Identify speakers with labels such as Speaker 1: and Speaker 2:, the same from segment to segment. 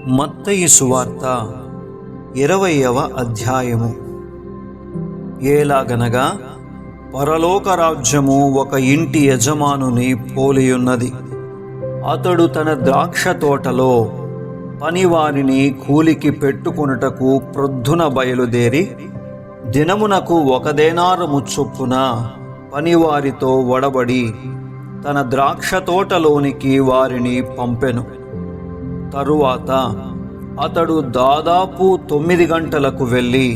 Speaker 1: మత్తయి సువార్త 20వ అధ్యాయము. ఏలాగనగా పరలోక రాజ్యము ఒక ఇంటి యజమానుని పోలియున్నది. అతడు తన ద్రాక్ష తోటలో పనివారిని కూలికి పెట్టుకొనుటకు ప్రొద్దున బయలుదేరి దినమునకు 1 దేనారము చొప్పున పనివారితో వడబడి తన ద్రాక్ష తోటలోనికి వారిని పంపెను. తరువాత అతడు దాదాపు 9 గంటలకు వెళ్ళి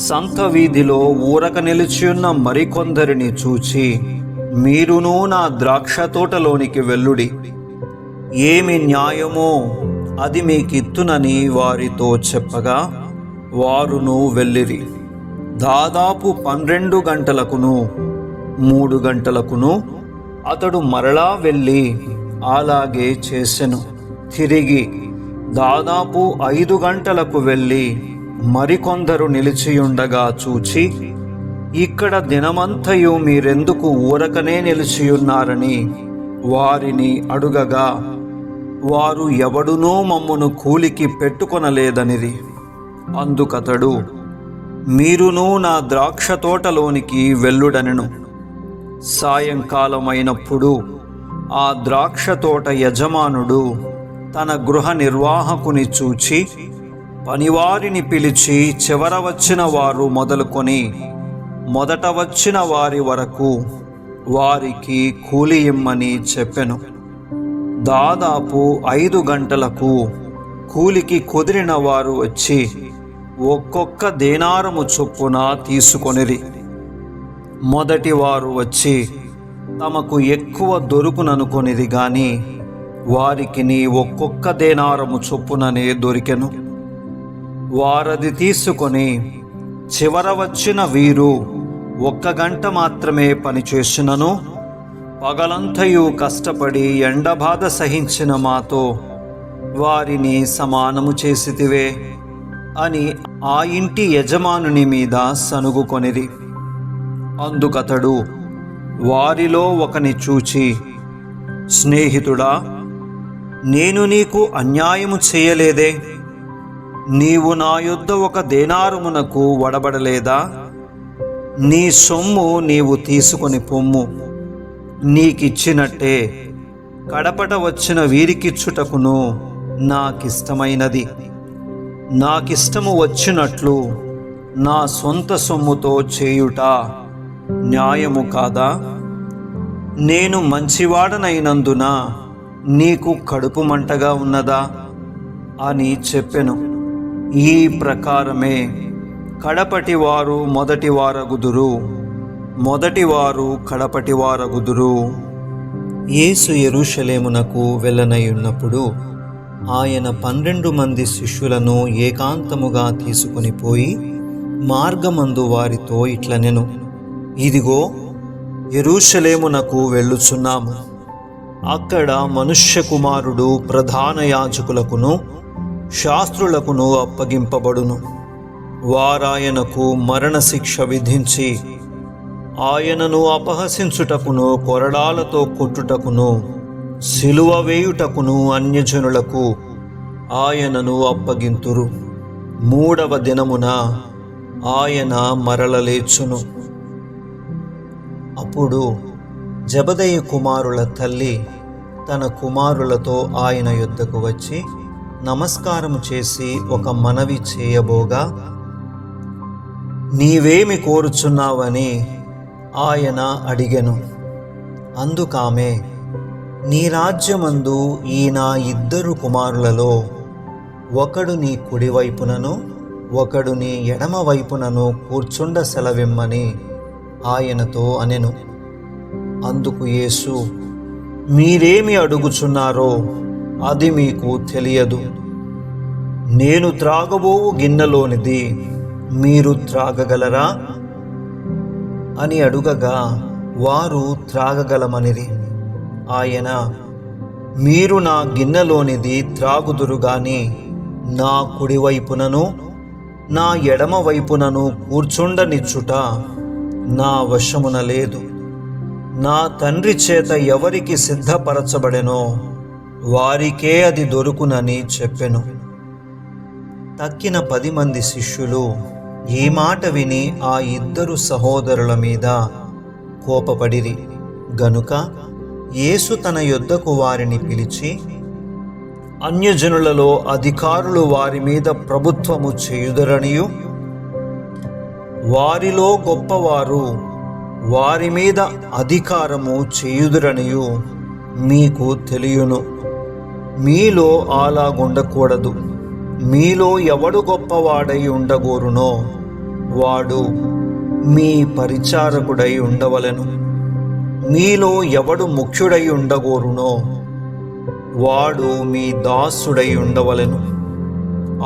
Speaker 1: సంత వీధిలో ఊరక నిలిచియున్న మరికొందరిని చూచి, మీరును నా ద్రాక్ష తోటలోనికి వెళ్ళుడి, ఏమి న్యాయమో అది మీకిత్తునని వారితో చెప్పగా వారును వెళ్ళిరి. దాదాపు 12 గంటలకును 3 గంటలకును అతడు మరలా వెళ్ళి అలాగే చేసెను. తిరిగి దాదాపు 5 గంటలకు వెళ్ళి మరికొందరు నిలిచియుండగా చూచి, ఇక్కడ దినమంతయు మీరెందుకు ఊరకనే నిలిచియున్నారని వారిని అడుగగా వారు ఎవడునూ మమ్మును కూలికి పెట్టుకొనలేదనిరి. అందుకతడు, మీరును నా ద్రాక్ష తోటలోనికి వెళ్ళుడనెను. సాయంకాలమైనప్పుడు ఆ ద్రాక్ష తోట యజమానుడు తన గృహ నిర్వాహకుని చూచి పనివారిని పిలిచి, చివర వచ్చిన వారు మొదలుకొని మొదట వచ్చిన వారి వరకు వారికి కూలి ఇమ్మని చెప్పెను. దాదాపు 5 గంటలకు కూలికి కుదిరిన వారు వచ్చి ఒక్కొక్క దేనారము చొప్పున తీసుకొనిరి. మొదటి వారు వచ్చి తమకు ఎక్కువ దొరుకుననుకొనిది గాని వారికి ఒక్కొక్క దేనారము చొప్పుననే దొరికెను. వారది తీసుకొని చివర వచ్చిన వీరు 1 గంట మాత్రమే పనిచేసినను పగలంతయు కష్టపడి ఎండబాధ సహించిన మాతో వారిని సమానము చేసితివే అని ఆ ఇంటి యజమానుని మీద సనుగుకొనిరి. అందుకతడు వారిలో ఒకని చూచి, స్నేహితుడా, నేను నీకు అన్యాయము చేయలేదే? నీవు నా యొద్ద 1 దేనారమునకు వడబడలేదా? నీ సొమ్ము నీవు తీసుకొని పొమ్ము, నీకిచ్చినట్టే కడపట వచ్చిన వీరికిచ్చుటకును నాకిష్టమైనది. నాకిష్టము వచ్చినట్లు నా సొంత సొమ్ముతో చేయుట న్యాయము కాదా? నేను మంచివాడనైనందున నీకు కడుపు మంటగా ఉన్నదా అని చెప్పెను. ఈ ప్రకారమే కడపటి వారు మొదటి వారగుదురు, మొదటి వారు కడపటి వారగుదురు. యేసు యెరూషలేమునకు వెళ్ళనయ్యున్నప్పుడు ఆయన 12 మంది శిష్యులను ఏకాంతముగా తీసుకొని పోయి మార్గమందు వారితో ఇట్లనెను, ఇదిగో యెరూషలేమునకు వెళ్ళుచున్నాము. అక్కడ మనుష్య కుమారుడు ప్రధాన యాజకులకును శాస్త్రులకును అప్పగింపబడును. వారాయనకు మరణశిక్ష విధించి ఆయనను అపహసించుటకును కొరడాలతో కొట్టుటకును సిలువ వేయుటకును అన్యజనులకు ఆయనను అప్పగింతురు. 3వ దినమున ఆయన మరల లేచును. అప్పుడు జెబెదయి కుమారుల తల్లి తన కుమారులతో ఆయన యొద్దకు వచ్చి నమస్కారము చేసి ఒక మనవి చేయబోగా, నీవేమి కోరుచున్నావని ఆయన అడిగెను. అందుకామె, నీ రాజ్యమందు ఈ నా 2 కుమారులలో ఒకడు నీ కుడివైపునను ఒకడు నీ ఎడమ వైపునను కూర్చుండ సెలవిమ్మని ఆయనతో అనెను. అందుకు యేసు, మీరేమి అడుగుచున్నారో అది మీకు తెలియదు. నేను త్రాగబోవు గిన్నెలోనిది మీరు త్రాగగలరా అని అడుగగా వారు త్రాగగలమనిరి. ఆయన, మీరు నా గిన్నెలోనిది త్రాగుదురు గాని నా కుడివైపునను నా ఎడమ వైపునను కూర్చుండనిచ్చుట నా వశమున లేదు. నా తండ్రి చేత ఎవరికి సిద్ధపరచబడెనో వారికే అది దొరుకునని చెప్పెను. తక్కిన 10 మంది శిష్యులు ఈ మాట విని ఆ 2 సహోదరుల మీద కోపపడిరి గనుక యేసు తన యొద్దకు వారిని పిలిచి, అన్యజనులలో అధికారులు వారి మీద ప్రభుత్వము చేయుదరనియు, వారిలో గొప్పవారు వారి మీద అధికారము చేయుదురనియు మీకు తెలియను. మీలో అలాగుండకూడదు. మీలో ఎవడు గొప్పవాడై ఉండగోరునో వాడు మీ పరిచారకుడై ఉండవలెను. మీలో ఎవడు ముఖ్యుడై ఉండగోరునో వాడు మీ దాసుడై ఉండవలెను.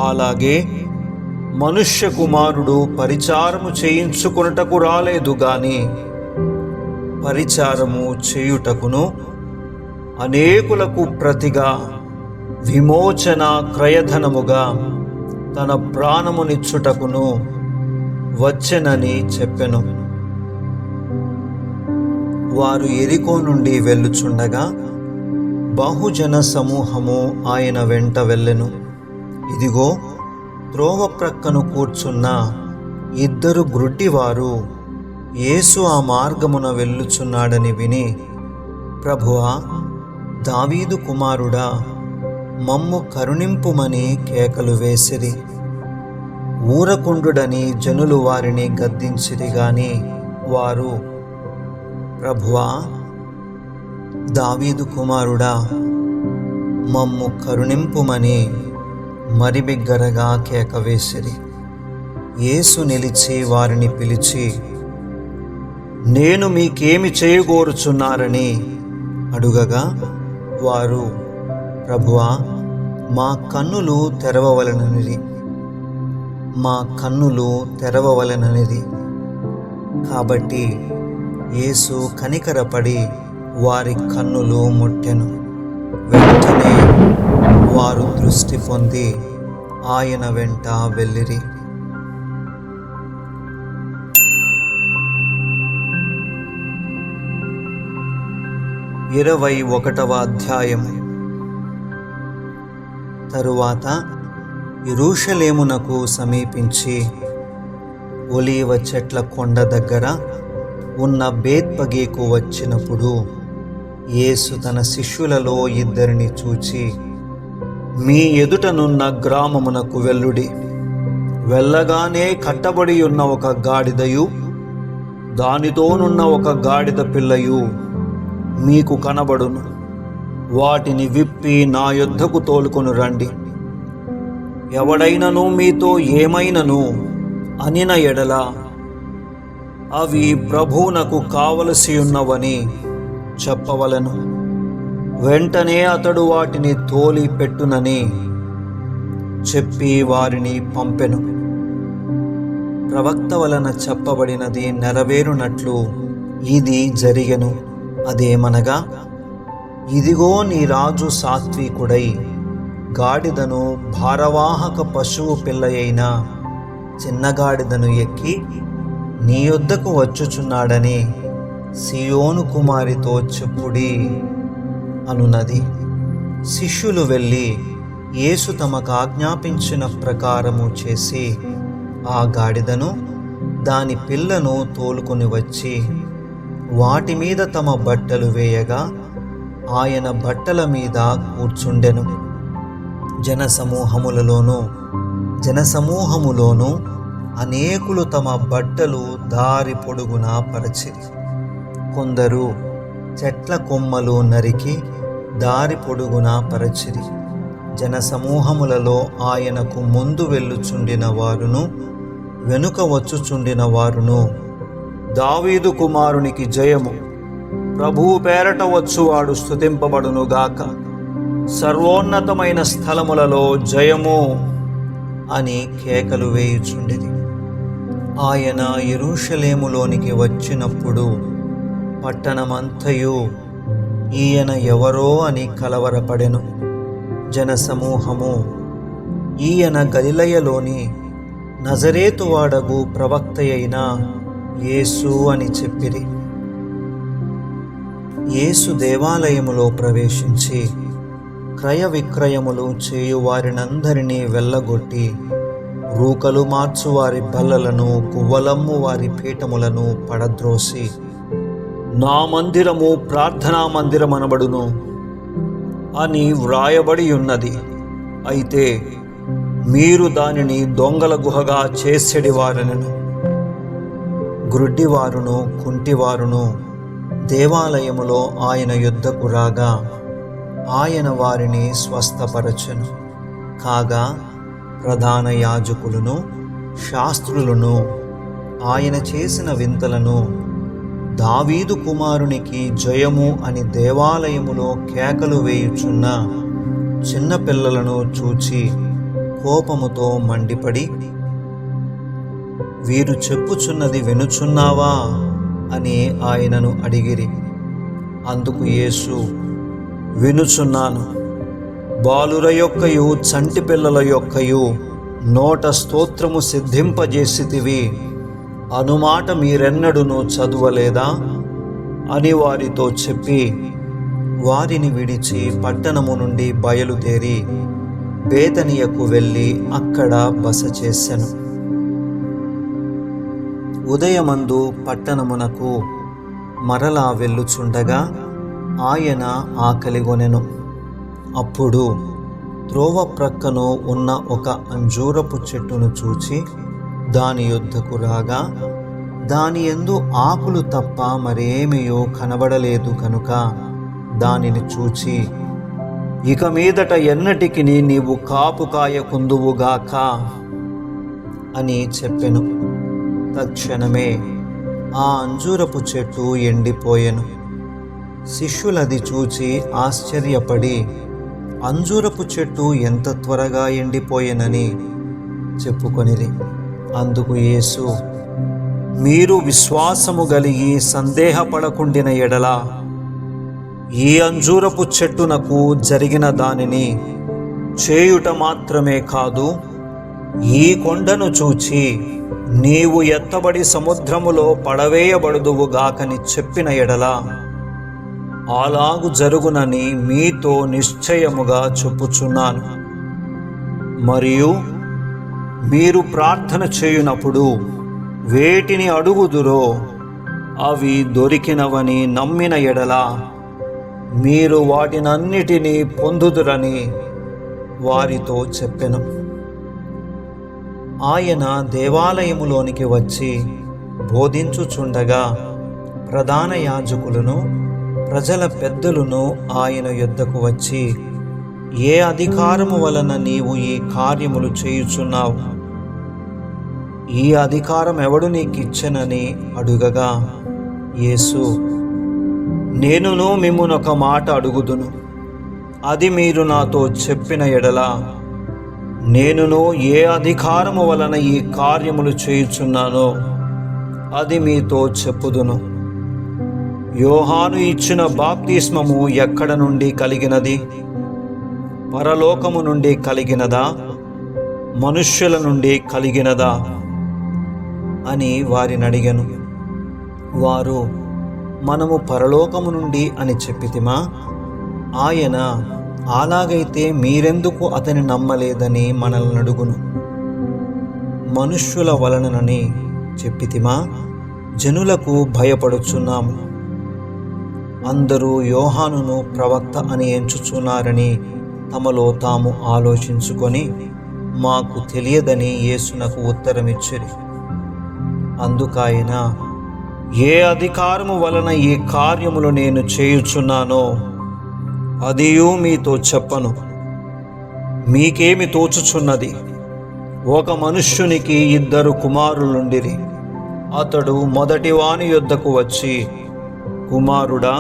Speaker 1: అలాగే మనుష్య కుమారుడు పరిచారము చేయించుకొనుటకు రాలేదు గాని పరిచారము చేయుటకును, అనేకులకు ప్రతిగా విమోచన క్రయధనముగా తన ప్రాణమునిచ్చుటకును వచ్చెనని చెప్పెను. వారు యెరికో నుండి వెళ్ళుచుండగా బహుజన సమూహము ఆయన వెంట వెళ్ళెను. ఇదిగో, త్రోవ ప్రక్కను కూర్చున్న 2 గ్రుడ్డివారు యేసు ఆ మార్గమున వెళ్ళుచున్నాడని విని, ప్రభువా, దావీదు కుమారుడా, మమ్ము కరుణింపుమని కేకలు వేసిరి. ఊరకుండుడని జనులు వారిని గద్దించిరి గాని వారు, ప్రభువా, దావీదు కుమారుడా, మమ్ము కరుణింపుమని మరి బిగ్గరగా కేక వేసిరి. యేసు నిలిచి వారిని పిలిచి, నేను మీకేమి చేయగోరుచున్నారని అడుగగా వారు, ప్రభువా, మా కన్నులు తెరవవలెననిది. మా కన్నులు తెరవవలెననిది. కాబట్టి యేసు కనికరపడి వారి కన్నులు ముట్టెను. వెంటనే వారు దృష్టి పొంది ఆయన వెంట వెళ్ళిరి. 21వ అధ్యాయము. తరువాత యెరూషలేమునకు సమీపించి ఒలీవ చెట్ల కొండ దగ్గర ఉన్న బేత్పగేకు వచ్చినప్పుడు యేసు తన శిష్యులలో 2 చూచి, మీ ఎదుటనున్న గ్రామమునకు వెళ్ళుడి. వెళ్ళగానే కట్టబడి ఉన్న ఒక గాడిదయు దానితోనున్న ఒక గాడిద పిల్లయు మీకు కనబడును. వాటిని విప్పి నా యొద్దకు తోలుకొని రండి. ఎవడైనను మీతో ఏమైనను అనిన ఎడల అవి ప్రభువునకు కావలసి ఉన్నవని చెప్పవలెను. వెంటనే అతడు వాటిని తోలి పెట్టునని చెప్పి వారిని పంపెను. ప్రవక్త వలన చెప్పబడినది నెరవేరునట్లు ఇది జరిగెను. అదేమనగా, ఇదిగో నీ రాజు సాత్వికుడై గాడిదను, భారవాహక పశువు పిల్లయైన చిన్నగాడిదను ఎక్కి నీ యొద్దకు వచ్చుచున్నాడని సియోను కుమారితో చెప్పుడి అనున్నది. శిష్యులు వెళ్ళి యేసు తమకు ఆజ్ఞాపించిన ప్రకారము చేసి ఆ గాడిదను దాని పిల్లను తోలుకొని వచ్చి వాటి మీద తమ బట్టలు వేయగా ఆయన బట్టల మీద కూర్చుండెను. జనసమూహములోను అనేకులు తమ బట్టలు దారి పొడుగునా పరచిరి. కొందరు చెట్ల కొమ్మలు నరికి దారి పొడుగునా పరచిరి. జనసమూహములలో ఆయనకు ముందు వెళ్ళుచుండిన వారును వెనుక వచ్చుచుండిన వారును, దావీదు కుమారునికి జయము, ప్రభువు పేరట వచ్చువాడు స్తుతింపబడునుగాక, సర్వోన్నతమైన స్థలములలో జయము అని కేకలు వేయుచుండిరి. ఆయన యెరూషలేములోనికి వచ్చినప్పుడు పట్టణమంతయు ఈయన ఎవరో అని కలవరపడెను. జనసమూహము ఈయన గలిలయలోని నజరేతువాడగు ప్రవక్తయైన యేసు అని చెప్పిరి. యేసు దేవాలయములో ప్రవేశించి క్రయ విక్రయములు చేయువారినందరినీ వెళ్ళగొట్టి రూకలు మార్చు వారి బల్లలను కువ్వలమ్ము వారి పీఠములను పడద్రోసి నా మందిరము ప్రార్థనా మందిరమనబడును అని వ్రాయబడి ఉన్నది. అయితే మీరు దానిని దొంగల గుహగా చేసెడివారనెను. గ్రుడ్డివారును కుంటివారును దేవాలయములో ఆయన యుద్ధకు రాగా ఆయన వారిని స్వస్థపరచెను. కాగా ప్రధాన యాజకులను శాస్త్రులను ఆయన చేసిన వింతలను, దావీదు కుమారునికి జయము అని దేవాలయములో కేకలు వేయుచున్న చిన్నపిల్లలను చూచి కోపముతో మండిపడి, వీరు చెప్పుచున్నది వినుచున్నావా అని ఆయనను అడిగిరి. అందుకు యేసు, వినుచున్నాను. బాలుర యొక్కయు చంటి పిల్లల యొక్కయు నోట స్తోత్రము సిద్ధింపజేసితివి అనుమాట మీరెన్నడూను చదువలేదా అని వారితో చెప్పి వారిని విడిచి పట్టణము నుండి బయలుదేరి బేతనియకు వెళ్ళి అక్కడ బస చేసెను. ఉదయమందు పట్టణమునకు మరలా వెళ్ళుచుండగా ఆయన ఆకలిగొనెను. అప్పుడు త్రోవ ప్రక్కను ఉన్న ఒక అంజూరపు చెట్టును చూచి దాని యొద్దకు రాగా దాని యందు ఆకులు తప్ప మరేమియో కనబడలేదు కనుక దానిని చూచి, ఇక మీదట ఎన్నటికి నీవు కాపు కాయకుందువుగాక అని చెప్పెను. తక్షణమే ఆ అంజూరపు చెట్టు ఎండిపోయెను. శిష్యులది చూచి ఆశ్చర్యపడి అంజూరపు చెట్టు ఎంత త్వరగా ఎండిపోయెనని చెప్పుకొనిరి. అందుకు యేసు, మీరు విశ్వాసము కలిగి సందేహపడకుండిన ఎడల ఈ అంజూరపు చెట్టునకు జరిగిన దానిని చేయుట మాత్రమే కాదు, ఈ కొండను చూచి నీవు ఎత్తబడి సముద్రములో పడవేయబడుదువుగాకని చెప్పిన ఎడల అలాగు జరుగునని మీతో నిశ్చయముగా చెప్పుచున్నాను. మరియు మీరు ప్రార్థన చేయునప్పుడు వేటిని అడుగుదురో అవి దొరికినవని నమ్మిన ఎడల మీరు వాటినన్నిటినీ పొందుదురని వారితో చెప్పెను. ఆయన దేవాలయములోనికి వచ్చి బోధించుచుండగా ప్రధాన యాజకులను ప్రజల పెద్దలను ఆయన యొద్దకు వచ్చి, ఏ అధికారము వలన నీవు ఈ కార్యములు చేయుచున్నావు? ఈ అధికారం ఎవడు నీకిచ్చెనని అడుగగా యేసు, నేనును మిమ్మునొక మాట అడుగుదును, అది మీరు నాతో చెప్పిన ఎడల నేనును ఏ అధికారము వలన ఈ కార్యములు చేయుచున్నానో అది మీతో చెప్పుదును. యోహాను ఇచ్చిన బాప్తిస్మము ఎక్కడ నుండి కలిగినది? పరలోకము నుండి కలిగినదా, మనుష్యుల నుండి కలిగినదా అని వారిని అడిగెను. వారు, మనము పరలోకము నుండి అని చెప్పితిమా? ఆయన, అలాగైతే మీరెందుకు అతని నమ్మలేదని మనల్ని అడుగును. మనుష్యుల వలనని చెప్పితిమా? జనులకు భయపడుచున్నాము. అందరూ యోహానును ప్రవక్త అని ఎంచుచున్నారని తమలో తాము ఆలోచించుకొని మాకు తెలియదని యేసునకు ఉత్తరమిచ్చిరి. అందుకాయన, ఏ అధికారము వలన ఈ కార్యములు నేను చేయుచున్నానో అదియూ మీతో చెప్పను. మీకేమి తోచుచున్నది? ఒక మనుష్యునికి 2 కుమారులుండిరి. అతడు మొదటి వాని యొద్దకు వచ్చి, కుమారుడా,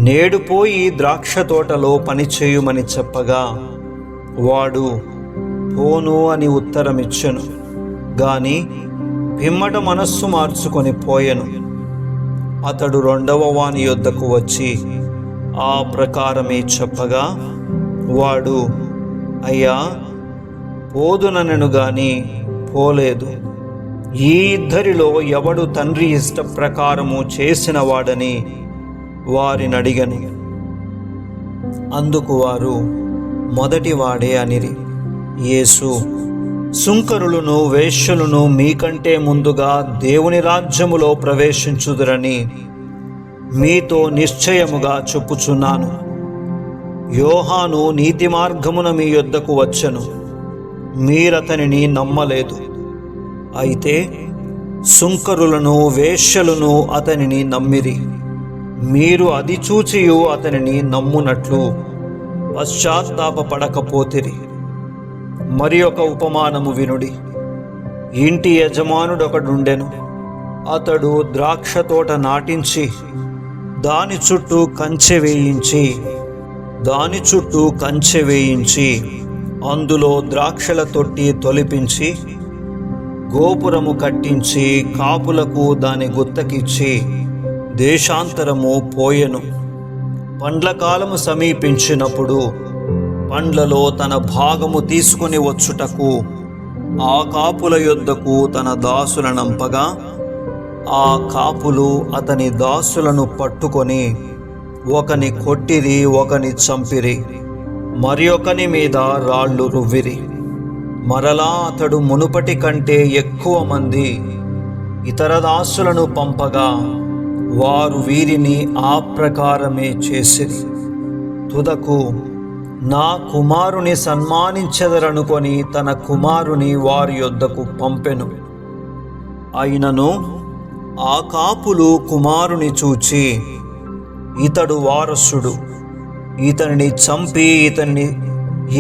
Speaker 1: నేడు పోయి ద్రాక్ష తోటలో పనిచేయుమని చెప్పగా వాడు పోను అని ఉత్తరమిచ్చెను. గాని పిమ్మట మనస్సు మార్చుకొని పోయెను. అతడు 2వ వాని యొద్దకు వచ్చి ఆ ప్రకారమే చెప్పగా వాడు, అయ్యా, పోదుననెను గాని పోలేదు. ఈ 2 ఎవడు తండ్రి ఇష్ట ప్రకారము చేసిన వాడని వారిని అడిగను. అందుకు వారు, మొదటివాడే అనిరి. యేసు, సుంకరులను వేశ్యలను మీకంటే ముందుగా దేవుని రాజ్యములో ప్రవేశించుదురని మీతో నిశ్చయముగా చెప్పుచున్నాను. యోహాను నీతి మార్గమున మీ యొద్దకు వచ్చెను, మీరతనిని నమ్మలేదు. అయితే సుంకరులను వేశ్యలను అతనిని నమ్మిరి. మీరు అది చూచియు అతనిని నమ్మునట్లు పశ్చాత్తాపపడకపోతిరి. మరి ఒక ఉపమానము వినుడి. ఇంటి యజమానుడొకడుండెను. అతడు ద్రాక్ష తోట నాటించి దాని చుట్టూ కంచె వేయించి అందులో ద్రాక్షల తొట్టి తొలిపించి గోపురము కట్టించి కాపులకు దాని గుత్తకిచ్చి దేశాంతరము పోయెను. పండ్ల కాలము సమీపించినప్పుడు పండ్లలో తన భాగము తీసుకుని వచ్చుటకు ఆ కాపుల యొద్దకు తన దాసులనంపగా ఆ కాపులు అతని దాసులను పట్టుకొని ఒకని కొట్టిరి, ఒకని చంపిరి, మరి ఒకని మీద రాళ్ళు రువ్విరి. మరలా అతడు మునుపటి కంటే ఎక్కువ మంది ఇతర దాసులను పంపగా వారు వీరిని ఆ ప్రకారమే చేసిరి. తుదకు నా కుమారుని సన్మానించెదరనుకొని తన కుమారుని వారి యొద్దకు పంపెను. అయినను ఆ కాపులు కుమారుని చూచి, ఇతడు వారసుడు, ఇతనిని చంపి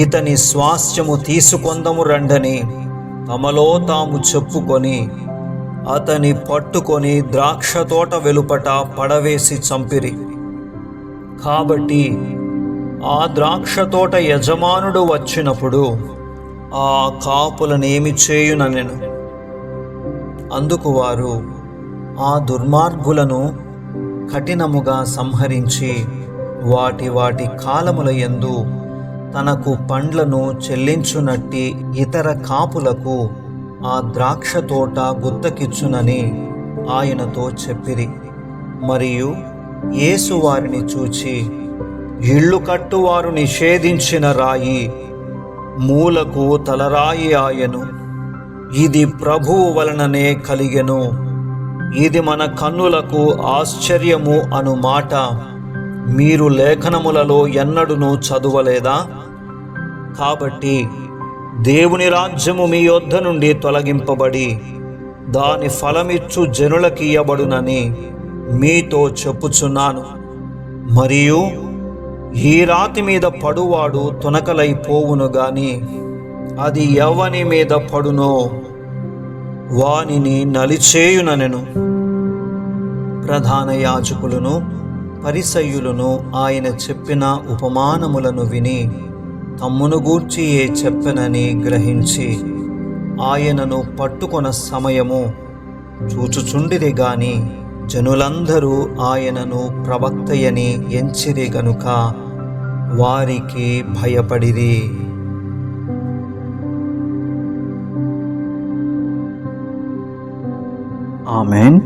Speaker 1: ఇతని స్వాస్థ్యము తీసుకొందము రండని తమలో తాము చెప్పుకొని అతని పట్టుకొని ద్రాక్ష తోట వెలుపట పడవేసి చంపిరి. కాబట్టి ఆ ద్రాక్ష తోట యజమానుడు వచ్చినప్పుడు ఆ కాపులనేమి చేయుననెను. అందుకు వారు, ఆ దుర్మార్గులను కఠినముగా సంహరించి వాటి కాలముల యందు తనకు పండ్లను చెల్లించునట్టి ఇతర కాపులకు ఆ ద్రాక్ష తోట గుత్తకిచ్చునని ఆయనతో చెప్పిరి. మరియు యేసు వారిని చూచి, ఇళ్ళు కట్టువారు నిషేధించిన రాయి మూలకు తలరాయి ఆయను. ఇది ప్రభువు వలననే కలిగెను. ఇది మన కన్నులకు ఆశ్చర్యము అను మాట మీరు లేఖనములలో ఎన్నడూనూ చదువలేదా? కాబట్టి దేవుని రాజ్యము మీ యొద్ద నుండి తొలగింపబడి దాని ఫలమిచ్చు జనులకియ్యబడునని మీతో చెప్పుచున్నాను. మరియు ఈ రాతి మీద పడువాడు తునకలైపోవును గాని అది ఎవని మీద పడునో వానిని నలిచేయుననెను. ప్రధాన యాజకులను పరిసయ్యులను ఆయన చెప్పిన ఉపమానములను విని తమ్మును గూర్చి చెప్పెనని గ్రహించి ఆయనను పట్టుకొన సమయము చూచుచుండిరి గాని జనులందరూ ఆయనను ప్రవక్తయని ఎంచిరి గనుక వారికి భయపడిరి.
Speaker 2: ఆమేన్.